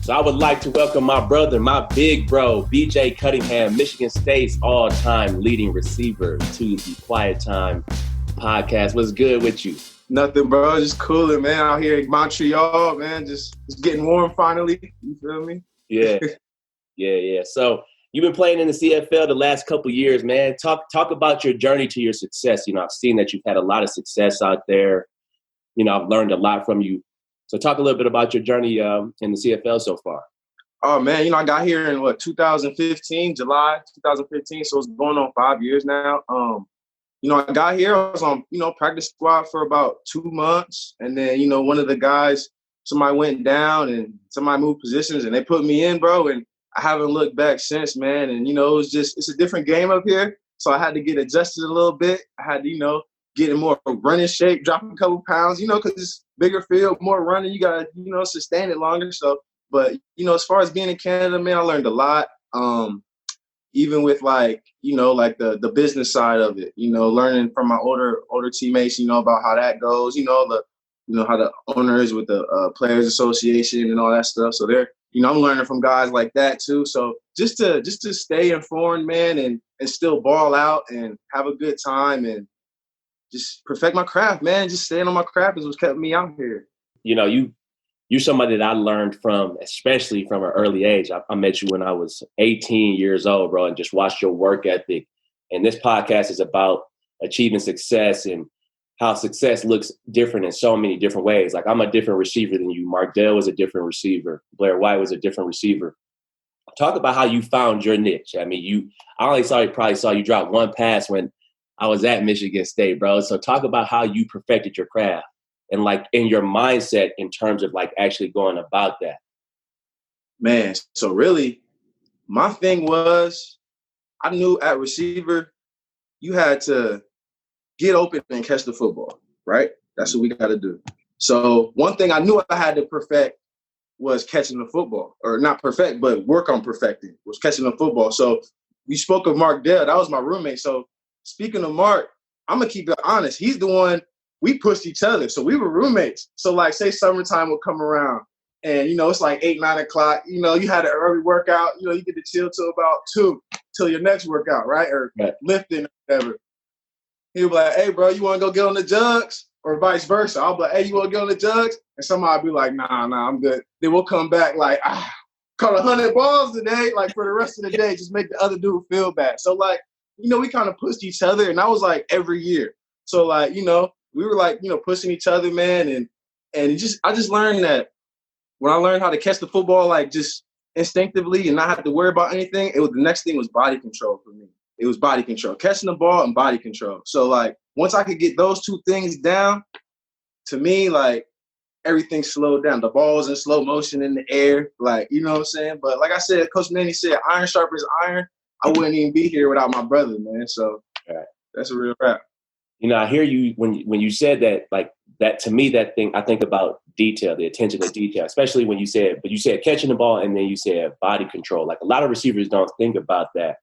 So I would like to welcome my brother, my big bro, BJ Cunningham, Michigan State's all-time leading receiver, to the Quiet Time podcast. What's good with you? Nothing, bro. Just cooling, man. Out here in Montreal, man. Just getting warm finally. You feel me? Yeah. So you've been playing in the CFL the last couple years, man. Talk about your journey to your success. You know, I've seen that you've had a lot of success out there. You know, I've learned a lot from you. So talk a little bit about your journey in the CFL so far. Oh, man. You know, I got here in, July 2015. So it's going on 5 years now. You know, I got here, I was on, practice squad for about 2 months. And then, one of the guys, somebody went down and somebody moved positions and they put me in, bro. And I haven't looked back since, man. And, it's a different game up here. So I had to get adjusted a little bit. I had to, get in more running shape, drop a couple pounds, because it's bigger field, more running. You got to, sustain it longer. So, but, as far as being in Canada, man, I learned a lot. Even with the business side of it, learning from my older teammates, about how that goes, how the owner is with the Players Association and all that stuff. So they're, I'm learning from guys like that too. So just to stay informed, man, and still ball out and have a good time and just perfect my craft, man. Just staying on my craft is what's kept me out here. You're somebody that I learned from, especially from an early age. I met you when I was 18 years old, bro, and just watched your work ethic. And this podcast is about achieving success and how success looks different in so many different ways. Like, I'm a different receiver than you. Mark Dell was a different receiver. Blair White was a different receiver. Talk about how you found your niche. I mean, I probably saw you drop one pass when I was at Michigan State, bro. So talk about how you perfected your craft. And in your mindset in terms of actually going about that. Man, so really my thing was I knew at receiver you had to get open and catch the football, right? That's what we got to do. So one thing I knew I had to perfect was catching the football, or not perfect, but work on perfecting was catching the football. So we spoke of Mark Dell. That was my roommate. So speaking of Mark, I'm going to keep it honest. He's the one. We pushed each other. So we were roommates. So say summertime would come around and, it's 8, 9 o'clock, you had an early workout, you get to chill till about 2 till your next workout, right? Or lifting or whatever. He'll be like, hey, bro, you want to go get on the jugs? Or vice versa. I'll be like, hey, you want to get on the jugs? And somebody will be like, nah, I'm good. Then we'll come back caught 100 balls today, for the rest of the day, just make the other dude feel bad. So we kind of pushed each other, and that was every year. So we were pushing each other, man. And I just learned that when I learned how to catch the football, just instinctively and not have to worry about anything, the next thing was body control for me. It was body control, catching the ball and body control. So once I could get those two things down, to me, everything slowed down. The ball was in slow motion in the air, you know what I'm saying? But like I said, Coach Manny said, iron sharpens iron. I wouldn't even be here without my brother, man. So that's a real rap. I hear you when you said that, that to me, that thing, I think about detail, the attention to detail, especially when you said catching the ball and then you said body control. A lot of receivers don't think about that,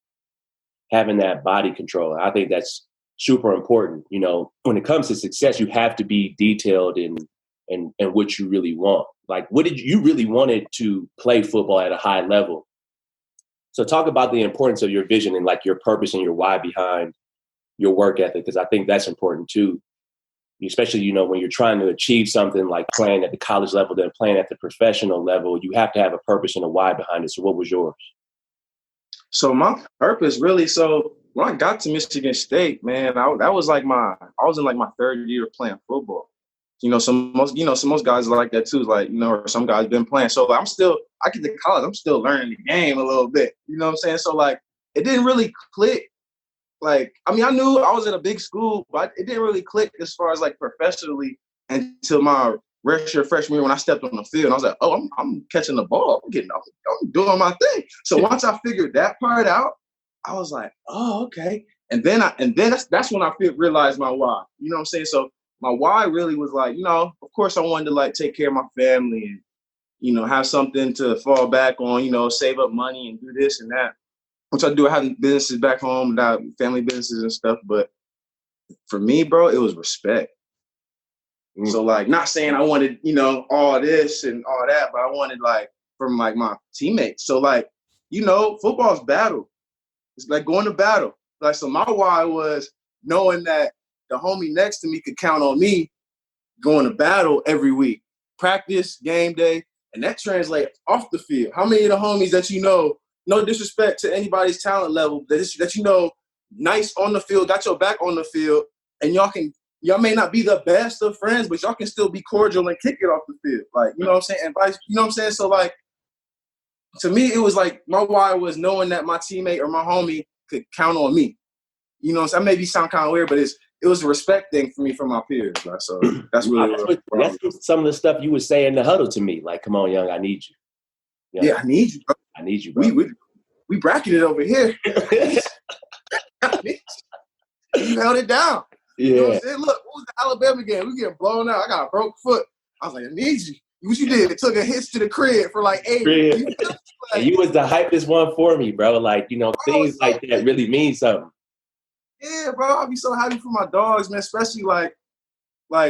having that body control. I think that's super important. When it comes to success, you have to be detailed in what you really want. What did you really wanted to play football at a high level? So talk about the importance of your vision and your purpose and your why behind your work ethic, because I think that's important too, especially, when you're trying to achieve something like playing at the college level, then playing at the professional level, you have to have a purpose and a why behind it. So what was yours? So my purpose really, when I got to Michigan State, man, I was I was in my third year of playing football. Most guys are like that too, or some guys been playing. So I get to college, I'm still learning the game a little bit. You know what I'm saying? So it didn't really click. I knew I was at a big school, but it didn't really click as far as professionally until my freshman year when I stepped on the field. And I was like, oh, I'm catching the ball. I'm doing my thing. So once I figured that part out, I was like, oh, okay. And then that's when I realized my why. You know what I'm saying? So my why really was of course I wanted to take care of my family and, have something to fall back on, save up money and do this and that. Which I do. I have businesses back home, family businesses and stuff. But for me, bro, it was respect. So not saying I wanted, all this and all that, but I wanted from like my teammates. So like, football's battle. It's like going to battle. Like, so my why was knowing that the homie next to me could count on me going to battle every week, practice, game day, and that translates off the field. How many of the homies that no disrespect to anybody's talent level, that nice on the field, got your back on the field, and y'all may not be the best of friends, but y'all can still be cordial and kick it off the field. Like, you know what I'm saying? And vice, you know what I'm saying? So like, to me, it was like my why was knowing that my teammate or my homie could count on me. You know what I'm saying? That maybe sound kind of weird, but it was a respect thing for me from my peers. Like, so that's really that's some of the stuff you would say in the huddle to me. Like, come on, young, I need you. Yeah, I need you, bro. I need you, bro. We bracketed over here. You held it down. Yeah. You know what I'm saying? Look, what was the Alabama game? We getting blown out. I got a broke foot. I was like, I need you. What you did? It took a hitch to the crib for like 8. And you was the hypest one for me, bro. Like, things like that really mean something. Yeah, bro. I'll be so happy for my dogs, man. Especially like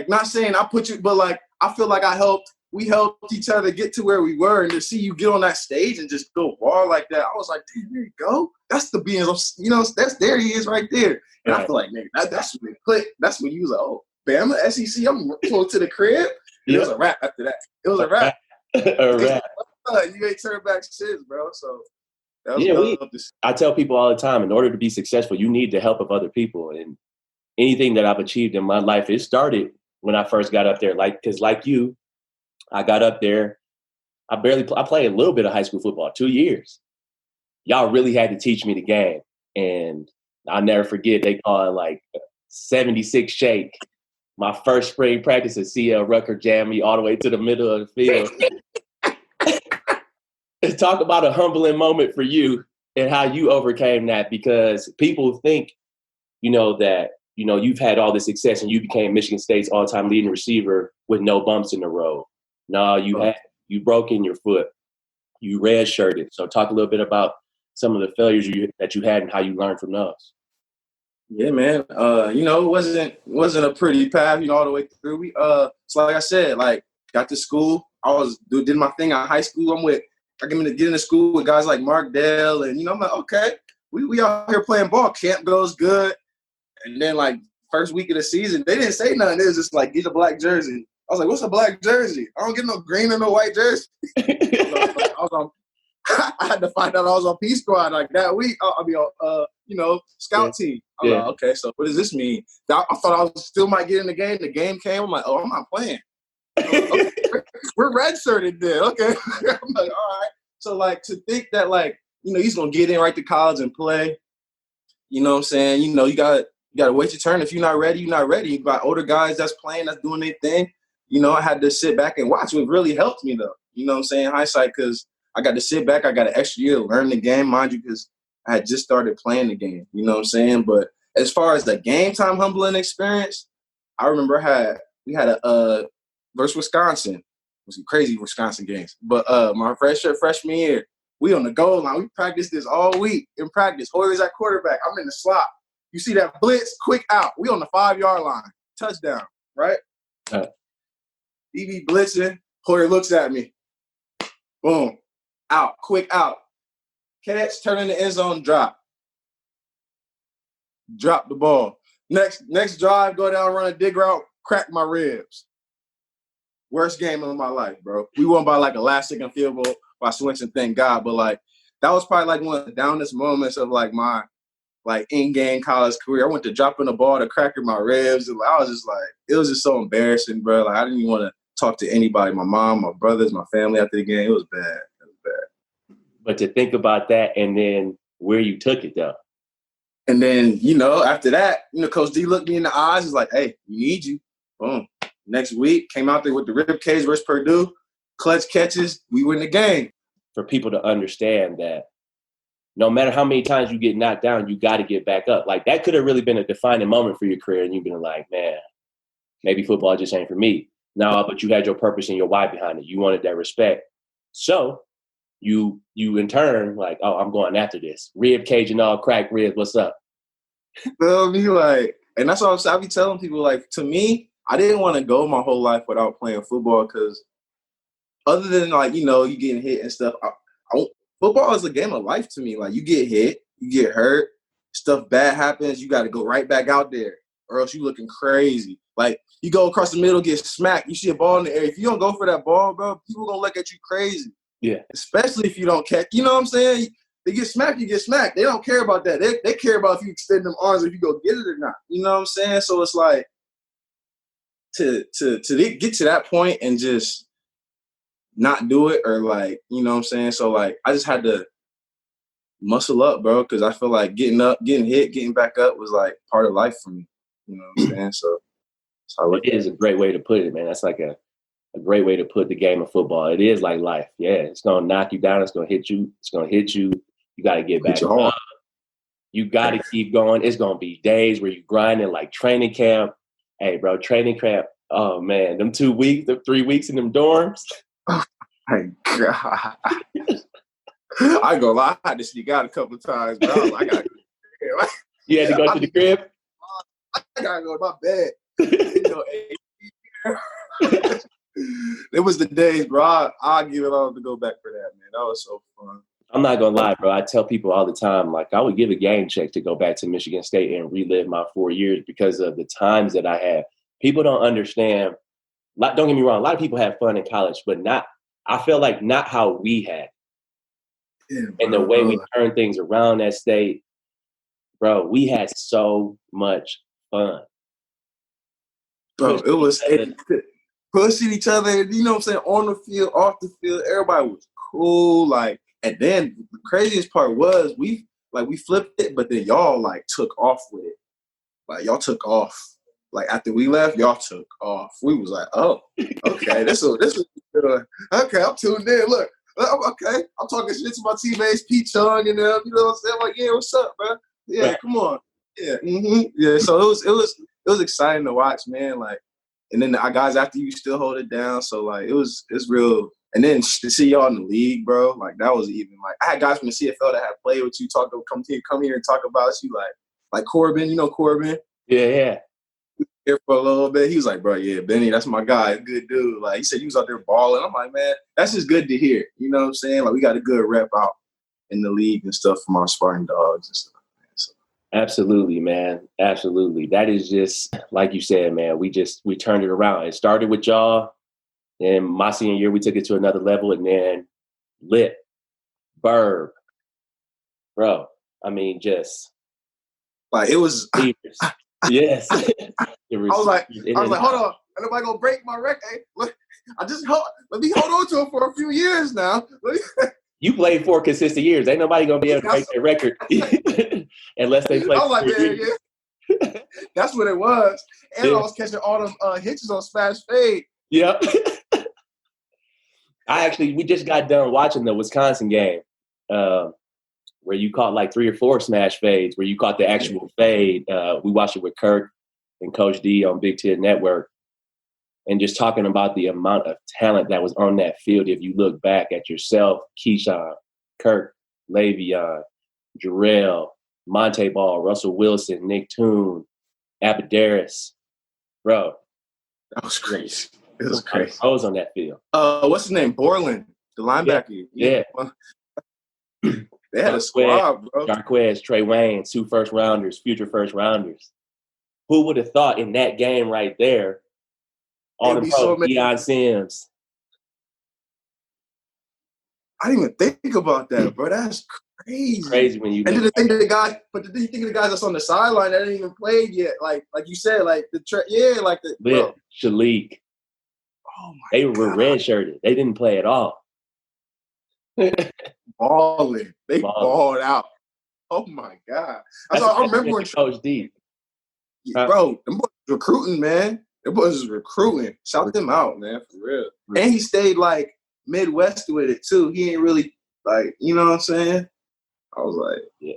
not saying I put you, but like I feel like we helped each other get to where we were, and to see you get on that stage and just go ball like that, I was like, dude, there you go. That's the beans. There he is right there. And I feel like, man, that's when it clicked. That's when you was like, oh, Bama, SEC, I'm going to the crib. It was a wrap after that. It was a wrap. A wrap. You ain't turn back shit, bro. So that was I tell people all the time, in order to be successful, you need the help of other people. And anything that I've achieved in my life, it started when I first got up there. Because like you, I got up there. I played a little bit of high school football, 2 years. Y'all really had to teach me the game. And I'll never forget, they call it like 76 shake. My first spring practice at CL Rucker jammed me all the way to the middle of the field. Talk about a humbling moment for you and how you overcame that, because people think, that, you've had all this success and you became Michigan State's all-time leading receiver with no bumps in the road. No, you broke in your foot. You redshirted. So talk a little bit about some of the failures that you had and how you learned from those. Yeah, man. It wasn't a pretty path, all the way through. So like I said, like got to school. I did my thing in high school. I get into school with guys like Mark Dell, and I'm like, okay, we out here playing ball. Camp goes good, and then like first week of the season, they didn't say nothing. It was just like, get a black jersey. I was like, what's a black jersey? I don't get no green or no white jersey. I had to find out I was on P Squad like that week. I'll be on, scout team. I'm like, okay, so what does this mean? I thought I still might get in the game. The game came. I'm like, oh, I'm not playing. Okay, we're redshirted then. Okay. I'm like, all right. So like to think that like, he's gonna get in right to college and play. You know what I'm saying? You gotta wait your turn. If you're not ready, you're not ready. You got older guys that's playing, that's doing their thing. I had to sit back and watch. It really helped me though. You know what I'm saying? Hindsight, because I got to sit back. I got an extra year to learn the game, mind you, because I had just started playing the game. You know what I'm saying? But as far as the game time humbling experience, I remember we had a versus Wisconsin. It was some crazy Wisconsin games. But my freshman year, we on the goal line. We practiced this all week in practice. Hoyer's at quarterback. I'm in the slot. You see that blitz, quick out. We on the 5-yard line. Touchdown, right? DB blitzing. Hoyer looks at me. Boom. Out. Quick out. Catch, turn in the end zone, drop. Drop the ball. Next drive, go down, run a dig route, crack my ribs. Worst game of my life, bro. We won by like a last-second field goal by Swinson, thank God. But like that was probably like one of the downest moments of like my like in-game college career. I went to dropping the ball to cracking my ribs. And I was just like, it was just so embarrassing, bro. Like I didn't even want to talk to anybody, my mom, my brothers, my family after the game. It was bad. But to think about that and then where you took it, though. And then, after that, Coach D looked me in the eyes. He's like, hey, we need you. Boom. Next week, came out there with the rib cage versus Purdue. Clutch catches. We win the game. For people to understand that no matter how many times you get knocked down, you got to get back up. Like, that could have really been a defining moment for your career. And you've been like, man, maybe football just ain't for me. No, but you had your purpose and your why behind it. You wanted that respect. So you in turn, like, oh, I'm going after this. Rib cage and all, cracked ribs, what's up? Feel me? Like, and that's what I be telling people, like, to me, I didn't want to go my whole life without playing football because other than like, you know, you getting hit and stuff, football is a game of life to me. Like, you get hit, you get hurt, stuff bad happens, you got to go right back out there, or else you looking crazy. Like, you go across the middle, get smacked, you see a ball in the air. If you don't go for that ball, bro, people gonna look at you crazy. Yeah. Especially if you don't catch. You know what I'm saying? They get smacked, you get smacked. They don't care about that. They care about if you extend them arms, if you go get it or not. You know what I'm saying? So it's like to get to that point and just not do it, or like, you know what I'm saying? So like, I just had to muscle up, bro, because I feel like getting up, getting hit, getting back up was like part of life for me. You know what I'm saying? So it is a great way to put it, man. That's like a great way to put the game of football. It is like life. Yeah, it's gonna knock you down. It's gonna hit you. It's gonna hit you. You got to get back up. You got to keep going. It's gonna be days where you grinding like training camp. Hey, bro, training camp. Oh man, them 2 weeks, them 3 weeks in them dorms. Oh my God. I go lie. I had to sneak out a couple of times, but I was like, you had to go to the crib? I gotta go to my bed. It was the days, bro. I'll give it all to go back for that, man. That was so fun. I'm not gonna lie, bro. I tell people all the time, like, I would give a game check to go back to Michigan State and relive my 4 years because of the times that I had. People don't understand. Don't get me wrong. A lot of people have fun in college, but I feel like not how we had. Yeah, and the way we turned things around that state, bro, we had so much fun. Bro, it was pushing each other, you know what I'm saying, on the field, off the field. Everybody was cool. Like, and then the craziest part was we flipped it, but then y'all like took off with it. Like, y'all took off. Like, after we left, y'all took off. We was like, oh, okay, this is okay, I'm tuned in. Look, okay, I'm talking shit to my teammates, Pete Chung and them. You know what I'm saying? I'm like, yeah, what's up, man? Yeah, right. Come on. Yeah, yeah. So it was exciting to watch, man. Like, and then the guys after you still hold it down. So like, it's real. And then to see y'all in the league, bro, like that was even like, I had guys from the CFL that had played with you, come here and talk about you, like Corbin. You know Corbin? Yeah. Here for a little bit. He was like, bro, yeah, Benny, that's my guy. Good dude. Like, he said he was out there balling. I'm like, man, that's just good to hear. You know what I'm saying? Like, we got a good rep out in the league and stuff from our sparring dogs and stuff. So. Absolutely, man. Absolutely. That is just, like you said, man, we turned it around. It started with y'all. And my senior year, we took it to another level. And then Lit, Burb, bro. I mean, just. Like, it was. Yes. I was like, hold on. Nobody gonna break my record. Hey, look, let me hold on to it for a few years now. You played 4 consistent years. Ain't nobody gonna be able to break that record unless they play. I was like, yeah. That's what it was. And I was catching all them hitches on smash fade. Yep. We just got done watching the Wisconsin game. Where you caught like 3 or 4 smash fades, where you caught the actual fade. We watched it with Kirk and Coach D on Big Ten Network, and just talking about the amount of talent that was on that field. If you look back at yourself, Keyshawn, Kirk, Le'Veon, Jarrell, Monte Ball, Russell Wilson, Nick Toon, Abadaris, bro. That was crazy. It was crazy. I was on that field. What's his name? Borland, the linebacker. Yeah. They had a squad, bro. Jarquez, Trey Wayne, 2 first-rounders, future first-rounders. Who would have thought in that game right there, all the pros, Deion Sims. I didn't even think about that, bro. That's crazy. Crazy when you. And then think of the guys, but then you think of the guys that's on the sideline that ain't even played yet. Like you said, like Shalik. Oh my! They were redshirted. They didn't play at all. Balling. They balled out. Oh my God! I remember when Coach D. Bro, them boys recruiting, man. Them boys was recruiting. Shout them out, man, for real. And he stayed like Midwest with it too. He ain't really like, you know what I'm saying? I was like, yeah.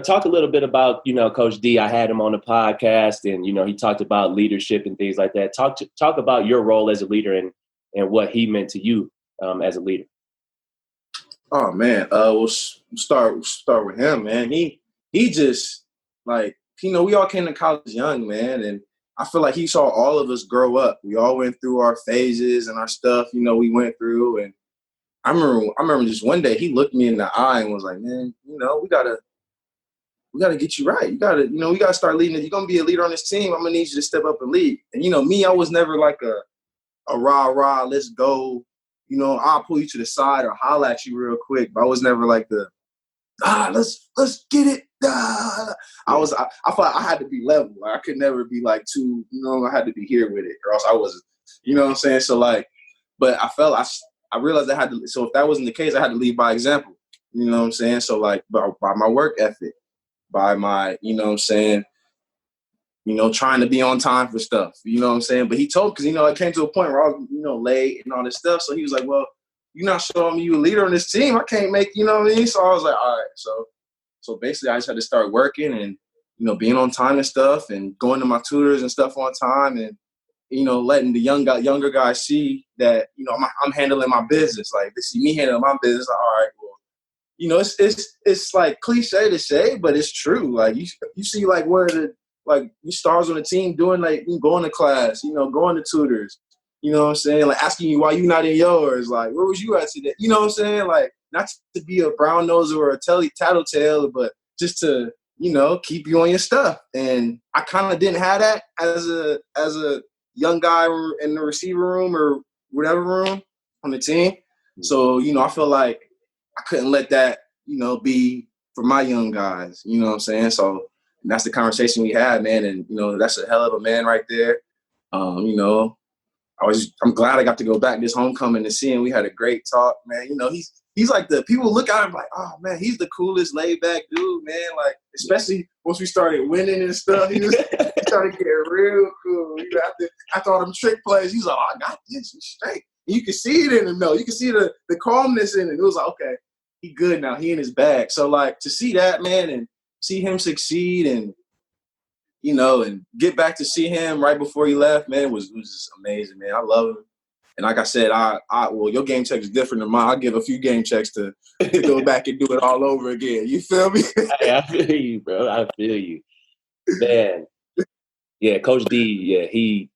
Talk a little bit about, Coach D. I had him on the podcast, and he talked about leadership and things like that. Talk about your role as a leader and what he meant to you as a leader. Oh man, we'll start with him, man. He just like, we all came to college young, man, and I feel like he saw all of us grow up. We all went through our phases and our stuff, we went through. And I remember just one day he looked me in the eye and was like, man, we gotta get you right. You gotta, we gotta start leading. You're gonna be a leader on this team. I'm gonna need you to step up and lead. And me, I was never like a rah, let's go. I'll pull you to the side or holler at you real quick. But I was never like let's get it. I felt like I had to be level. Like, I could never be like too, I had to be here with it, or else I wasn't. You know what I'm saying? So like, but I realized I had to. So if that wasn't the case, I had to lead by example. You know what I'm saying? So like, by my work ethic, by my, trying to be on time for stuff. You know what I'm saying? But he told, because it came to a point where I was, late and all this stuff. So he was like, well, you're not showing me you a leader on this team. I can't make, you know what I mean? So I was like, all right. So basically I just had to start working and, being on time and stuff and going to my tutors and stuff on time and, letting the younger guys see that, I'm handling my business. Like, they see me handling my business. Like, all right, well, it's like cliche to say, but it's true. Like you see like where you stars on the team doing like going to class, going to tutors. You know what I'm saying? Like asking you why you not in yours. Like, where was you at today? You know what I'm saying? Like, not to be a brown noser or a tattletale, but just to, keep you on your stuff. And I kind of didn't have that as a young guy in the receiver room or whatever room on the team. So, I feel like I couldn't let that, be for my young guys. You know what I'm saying? So that's the conversation we had, man. And, that's a hell of a man right there. I'm glad I got to go back this homecoming to see him. We had a great talk, man. He's like the people look at him like, oh man, he's the coolest laid back dude, man. Like, especially once we started winning and stuff, he started getting real cool. After all them trick plays, he's like, oh, I got this, he's straight. And you can see it in him though. You can see the calmness in it. It was like, okay, he good now. He in his bag. So like to see that, man, and see him succeed and and get back to see him right before he left, man, was just amazing, man. I love him. And like I said, well, your game check is different than mine. I'll give a few game checks to go back and do it all over again. You feel me? I feel you, bro. I feel you. Man. Yeah, Coach D,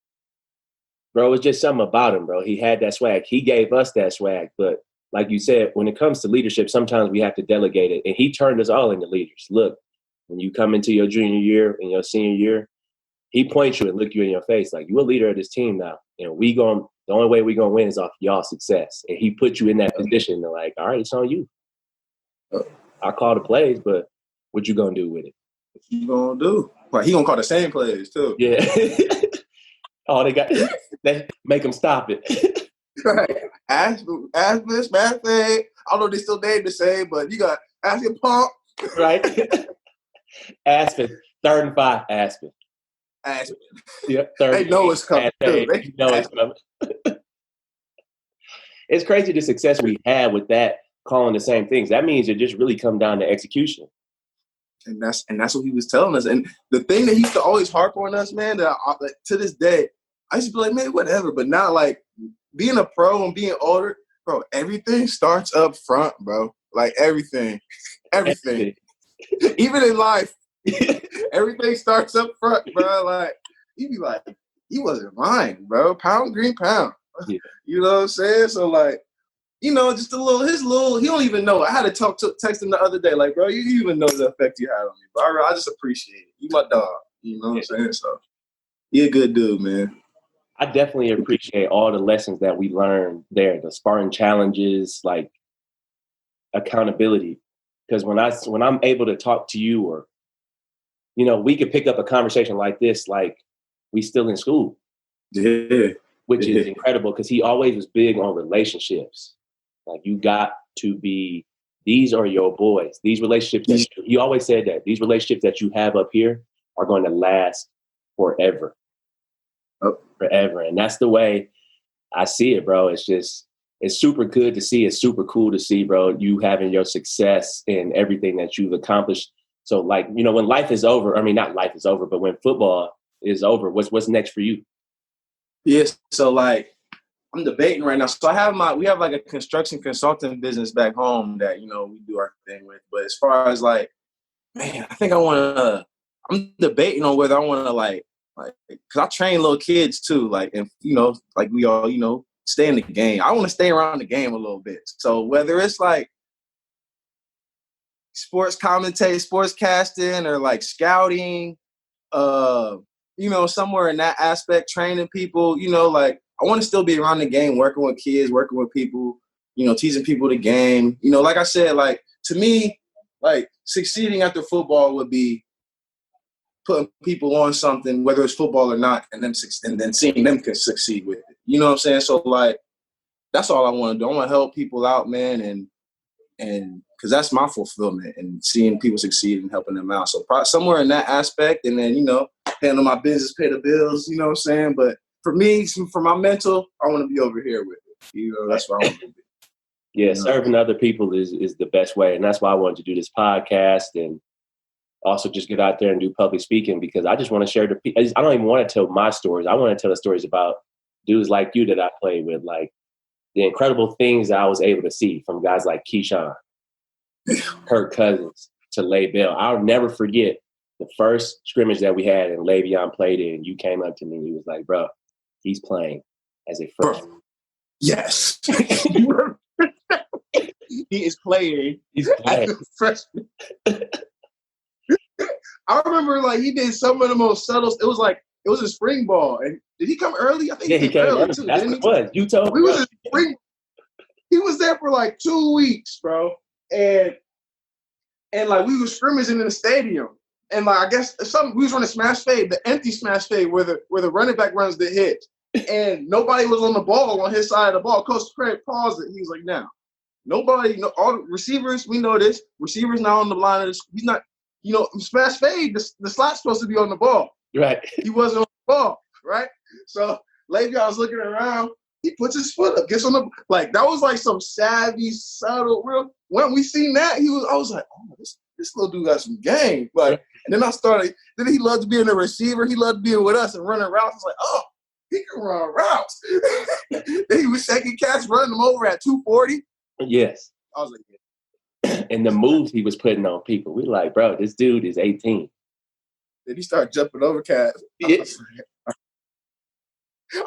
bro, it's just something about him, bro. He had that swag. He gave us that swag. But like you said, when it comes to leadership, sometimes we have to delegate it. And he turned us all into leaders. Look, when you come into your junior year and your senior year, he points you and look you in your face like, you're a leader of this team now. And the only way we're going to win is off y'all's success. And he put you in that position to like, all right, it's on you. I call the plays, but what you going to do with it? What you going to do? Like, he going to call the same plays too. Yeah. They make them stop it. Right. Aspen, Matt Fade. I don't know if they still named the same, but you got Aspen Pump. Right. Aspen, 3rd and 5, Aspen. Yeah, they know it's coming. They know it's coming. It's crazy the success we had with that, calling the same things. That means it just really come down to execution. And that's what he was telling us. And the thing that he used to always harp on us, man, that to this day, I used to be like, man, whatever. But now, like, being a pro and being older, bro, everything starts up front, bro. Like, everything. Even in life, everything starts up front, bro. Like, he'd be like, he wasn't lying, bro. Pound, green, pound. Yeah. You know what I'm saying? So, like, just his little, he don't even know. I had to text him the other day, like, bro, you even know the effect you had on me, bro. I just appreciate it. You my dog. You know what I'm saying? So, he a good dude, man. I definitely appreciate all the lessons that we learned there, the Spartan challenges, like accountability. Because when I'm able to talk to you or, we could pick up a conversation like this, like we still in school. Yeah. Which is incredible because he always was big on relationships. Like you got to these are your boys. These relationships, he always said that these relationships that you have up here are going to last forever. Oh. Forever. And that's the way I see it, bro. It's super good to see. It's super cool to see, bro, you having your success in everything that you've accomplished. So like, when life is over, I mean, not life is over, but when football is over, what's next for you? Yes. So like, I'm debating right now. So we have like a construction consulting business back home that, we do our thing with. But as far as like, man, I think I'm debating on whether I want to like Like, cause I train little kids too. Like, and like we all, stay in the game. I want to stay around the game a little bit. So whether it's like sports commentating, sports casting, or like scouting, somewhere in that aspect, training people, like I want to still be around the game, working with kids, working with people, teaching people the game. Like I said, like to me, like succeeding after football would be putting people on something, whether it's football or not, and then seeing them can succeed with it. You know what I'm saying? So like, that's all I want to do. I want to help people out, man, and because that's my fulfillment, and seeing people succeed and helping them out. So somewhere in that aspect, and then handle my business, pay the bills. You know what I'm saying? But for me, for my mental, I want to be over here with it. That's what I want to be. Yeah, serving other people is the best way, and that's why I wanted to do this podcast and also just get out there and do public speaking, because I just want to share I don't even want to tell my stories. I want to tell the stories about dudes like you that I played with, like the incredible things that I was able to see from guys like Keyshawn, Kirk Cousins, to Le'Veon. I'll never forget the first scrimmage that we had and Le'Veon played in. You came up to me and he was like, bro, he's playing as a freshman. Yes. He is playing. He's playing. As a freshman. I remember like he did some of the most subtle. It was a spring ball. And did he come early? I think he came early too. That's what it was. You told me. He was there for like 2 weeks, bro. And like we were scrimmaging in the stadium. And like I guess we was running smash fade, the empty smash fade where the running back runs the hit. And nobody was on the ball on his side of the ball. Coach Craig paused it. He was like, now, all the receivers, we know this. Receivers not on the line of this. He's not, smash fade, the slot's supposed to be on the ball. Right. He wasn't on the ball, right? So Le'Veon was looking around. He puts his foot up, gets on the like. That was like some savvy, subtle, real. When we seen that, I was like, oh, this little dude got some game. Like, and then Then he loved being a receiver. He loved being with us and running routes. I was like, oh, he can run routes. Then he was shaking cats, running them over at 240. Yes. I was like, yeah. And the moves he was putting on people, we were like, bro, this dude is 18. Then he started jumping over cats. Yes.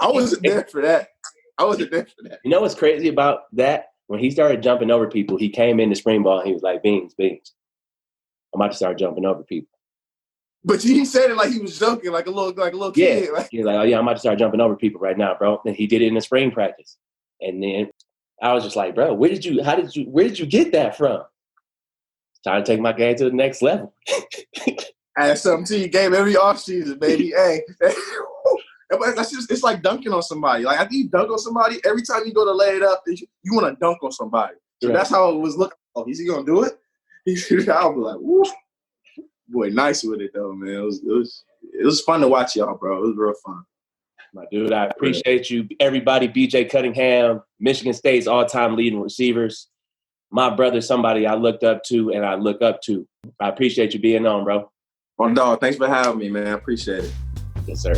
I wasn't there for that. You know what's crazy about that? When he started jumping over people, he came in the spring ball and he was like, Beans. I'm about to start jumping over people. But he said it like he was joking, like a little kid. Yeah. He was like, oh yeah, I'm about to start jumping over people right now, bro. And he did it in the spring practice. And then I was just like, bro, where did you get that from? Trying to take my game to the next level. Add something to your game every offseason, baby. Hey. It's like dunking on somebody. Like after you dunk on somebody, every time you go to lay it up, you want to dunk on somebody. So right. That's how it was looking. Oh, is he gonna do it? I'll be like, woo. Boy, nice with it though, man. It was fun to watch y'all, bro. It was real fun. My dude, I appreciate you. Everybody, BJ Cunningham, Michigan State's all-time leading receivers. My brother, somebody I looked up to and I look up to. I appreciate you being on, bro. Oh, dog, thanks for having me, man. I appreciate it. Yes, sir.